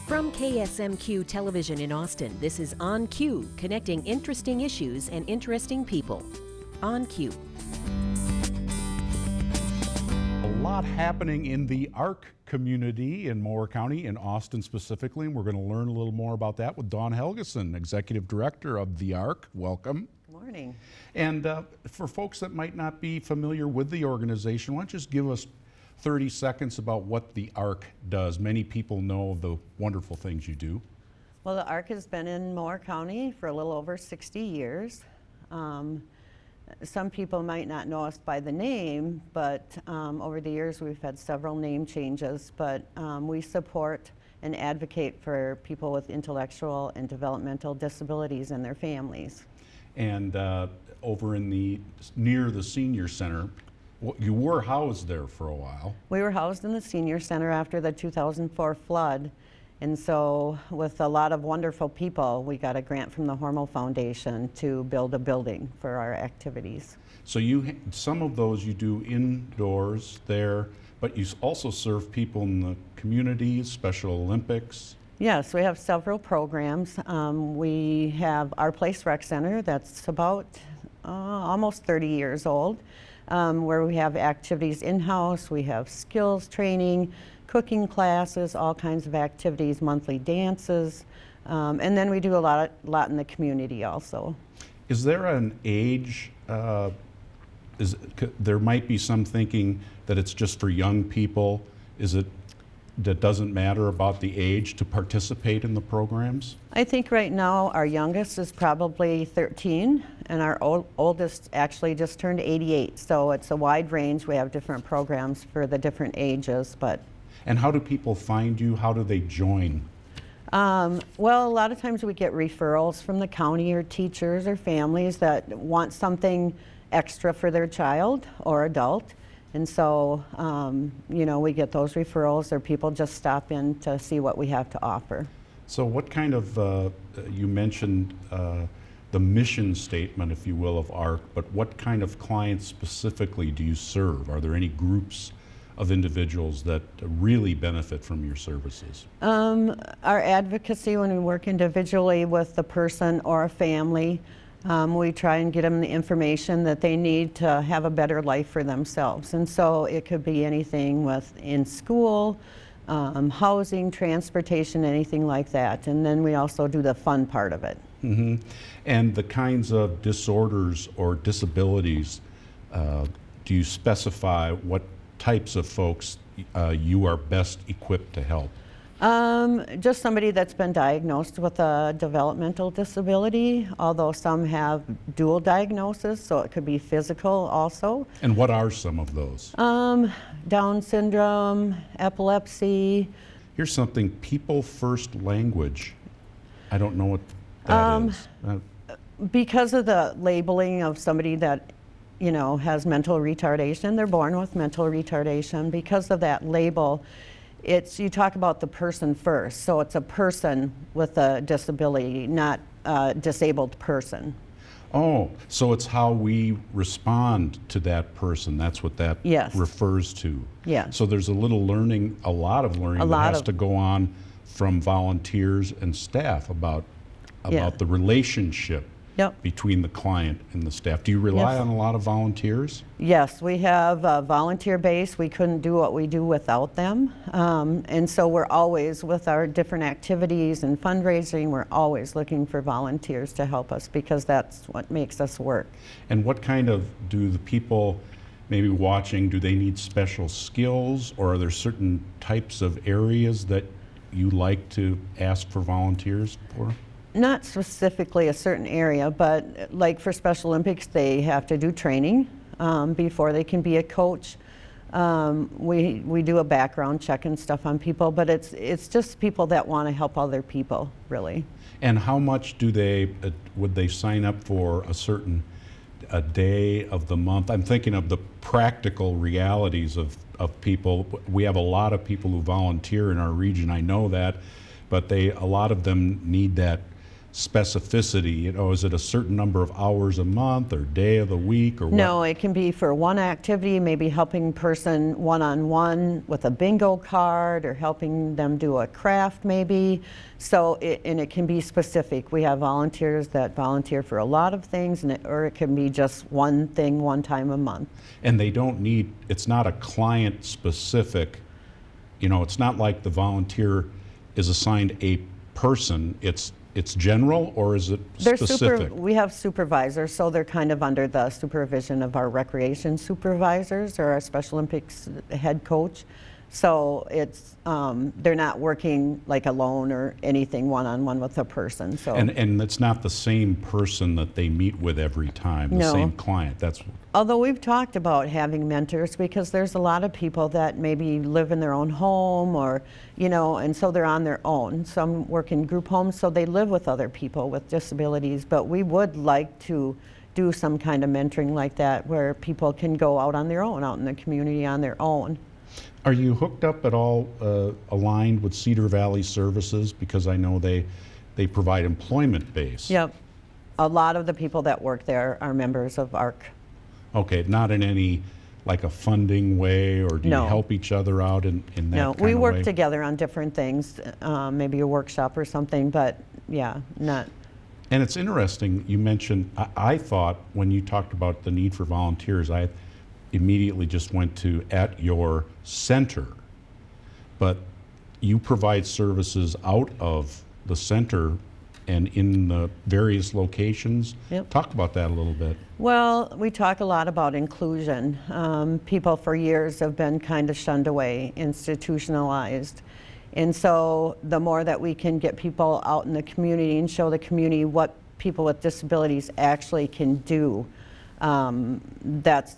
From KSMQ Television in Austin, this is On Cue, connecting interesting issues and interesting people. On Cue. A lot happening in the ARC community in Mower County, in Austin specifically, and we're going to learn a little more about that with Dawn Helgeson, Executive Director of the ARC. Welcome. Good morning. And for folks that might not be familiar with the organization, why don't you just give us 30 seconds about what the ARC does? Many people know the wonderful things you do. Well, the ARC has been in Mower County for a little over 60 years. Some people might not know us by the name, but over the years we've had several name changes, but we support and advocate for people with intellectual and developmental disabilities and their families. And over in near the senior center, you were housed there for a while. We were housed in the senior center after the 2004 flood, and so with a lot of wonderful people, we got a grant from the Hormel Foundation to build a building for our activities. So some of those you do indoors there, but you also serve people in the community, Special Olympics. Yes, we have several programs. We have our Place Rec Center that's about almost 30 years old, where we have activities in-house, we have skills training, cooking classes, all kinds of activities, monthly dances, and then we do a lot in the community also. Is there an age? There might be some thinking that it's just for young people. Is it that doesn't matter about the age to participate in the programs? I think right now our youngest is probably 13 and our oldest actually just turned 88. So it's a wide range. We have different programs for the different ages. And how do people find you? How do they join? Well, a lot of times we get referrals from the county or teachers or families that want something extra for their child or adult. And so, we get those referrals, or people just stop in to see what we have to offer. So what kind of, you mentioned the mission statement, if you will, of ARC, but what kind of clients specifically do you serve? Are there any groups of individuals that really benefit from your services? Our advocacy, when we work individually with the person or a family, we try and get them the information that they need to have a better life for themselves. And so it could be anything in school, housing, transportation, anything like that. And then we also do the fun part of it. Mm-hmm. And the kinds of disorders or disabilities, do you specify what types of folks you are best equipped to help? Just somebody that's been diagnosed with a developmental disability, although some have dual diagnosis, so it could be physical also. And what are some of those? Down syndrome, epilepsy. Here's something, people first language. I don't know what that is. Because of the labeling of somebody that has mental retardation, they're born with mental retardation. Because of that label, you talk about the person first, so it's a person with a disability, not a disabled person. Oh, so it's how we respond to that person. That's what that refers to. Yeah. So there's a lot of learning that has to go on from volunteers and staff about the relationship between the client and the staff. Do you rely on a lot of volunteers? Yes, we have a volunteer base. We couldn't do what we do without them. And so we're always, with our different activities and fundraising, we're always looking for volunteers to help us because that's what makes us work. And what do the people maybe watching, do they need special skills, or are there certain types of areas that you like to ask for volunteers for? Not specifically a certain area, but like for Special Olympics, they have to do training before they can be a coach. We do a background check and stuff on people, but it's just people that want to help other people, really. And how much would they sign up for a day of the month? I'm thinking of the practical realities of people. We have a lot of people who volunteer in our region, I know that, but a lot of them need that specificity? Is it a certain number of hours a month or day of the week or what? No, it can be for one activity, maybe helping person one-on-one with a bingo card or helping them do a craft maybe. So, and it can be specific. We have volunteers that volunteer for a lot of things, or it can be just one thing one time a month. And they don't need, it's not a client specific, it's not like the volunteer is assigned a person. It's general, or is it specific? We have supervisors, so they're kind of under the supervision of our recreation supervisors or our Special Olympics head coach. So it's they're not working like alone or anything one-on-one with a person. So and it's not the same person that they meet with every time, the No. same client. Although we've talked about having mentors, because there's a lot of people that maybe live in their own home or, and so they're on their own. Some work in group homes, so they live with other people with disabilities. But we would like to do some kind of mentoring like that where people can go out on their own, out in the community on their own. Are you hooked up at all, aligned with Cedar Valley Services? Because I know they provide employment base. Yep. A lot of the people that work there are members of ARC. Okay, not in any, like a funding way, or do No. you help each other out in that No, kind we of work way? together on different things, maybe a workshop or something, but yeah, not. And it's interesting, you mentioned, I thought when you talked about the need for volunteers, I immediately just went to at your center. But you provide services out of the center and in the various locations. Yep. Talk about that a little bit. Well, we talk a lot about inclusion. People for years have been kind of shunned away, institutionalized. And so the more that we can get people out in the community and show the community what people with disabilities actually can do, that's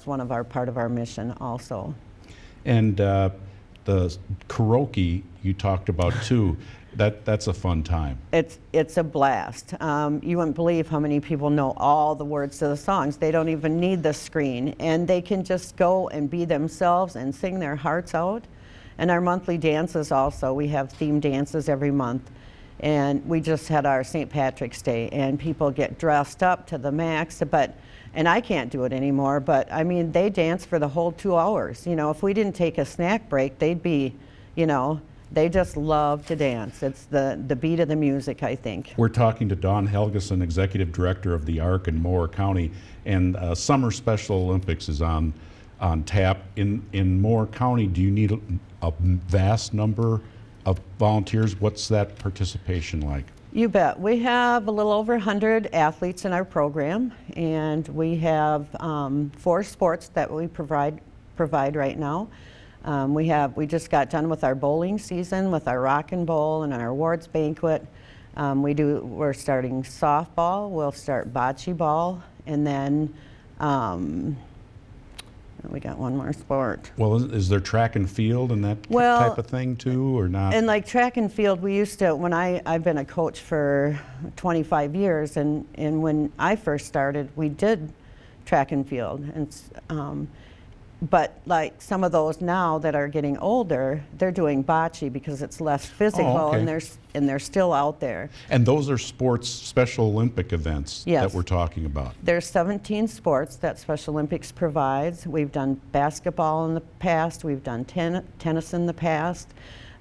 part of our mission also. And the karaoke you talked about too, that's a fun time. It's a blast. You wouldn't believe how many people know all the words to the songs. They don't even need the screen, and they can just go and be themselves and sing their hearts out. And our monthly dances also, we have themed dances every month. And we just had our St. Patrick's Day, and people get dressed up to the max, and I can't do it anymore, but I mean, they dance for the whole 2 hours. If we didn't take a snack break, they'd be, they just love to dance. It's the beat of the music, I think. We're talking to Dawn Helgeson, Executive Director of the ARC in Mower County, and Summer Special Olympics is on tap. In Mower County, do you need a vast number of volunteers? What's that participation like? You bet. We have a little over 100 athletes in our program, and we have 4 sports that we provide right now. We just got done with our bowling season with our Rock and Bowl and our awards banquet. We're starting softball. We'll start bocce ball, and then we got one more sport. Well, is there track and field and that Well, type of thing too, or not? And like track and field, we used to, when I've been a coach for 25 years, and when I first started, we did track and field. And but like some of those now that are getting older, they're doing bocce because it's less physical, okay. and they're still out there. And those are sports, Special Olympic events Yes. that we're talking about. There's 17 sports that Special Olympics provides. We've done basketball in the past. We've done tennis in the past.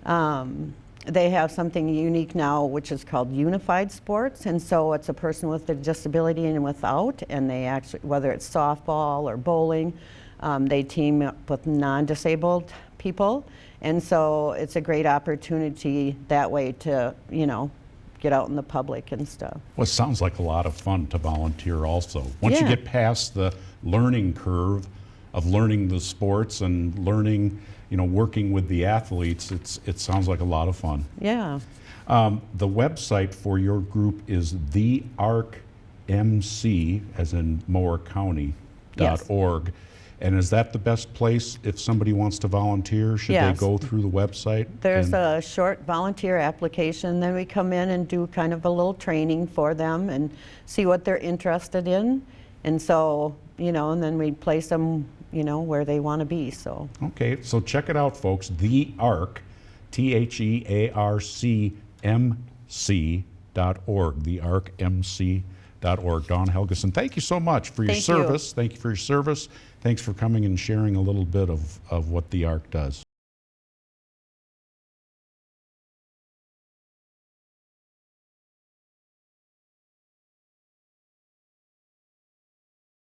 They have something unique now, which is called unified sports, and so it's a person with a disability and without, and they actually, whether it's softball or bowling, they team up with non-disabled people, and so it's a great opportunity that way to, get out in the public and stuff. Well, it sounds like a lot of fun to volunteer also. Once you Yeah. get past the learning curve of learning the sports and learning, working with the athletes, it sounds like a lot of fun. Yeah. The website for your group is thearcmc, as in Mower County, Yes. .org. And is that the best place if somebody wants to volunteer? Should Yes. they go through the website? There's And- a short volunteer application, then we come in and do kind of a little training for them and see what they're interested in. And so, and then we place them, where they want to be, so. Okay, so check it out, folks. The ARC, TheARCMC the arcmc.org. Dawn Helgeson, thank you so much for your Thank you. service. Thank you for your service. Thanks for coming and sharing a little bit of what the ARC does.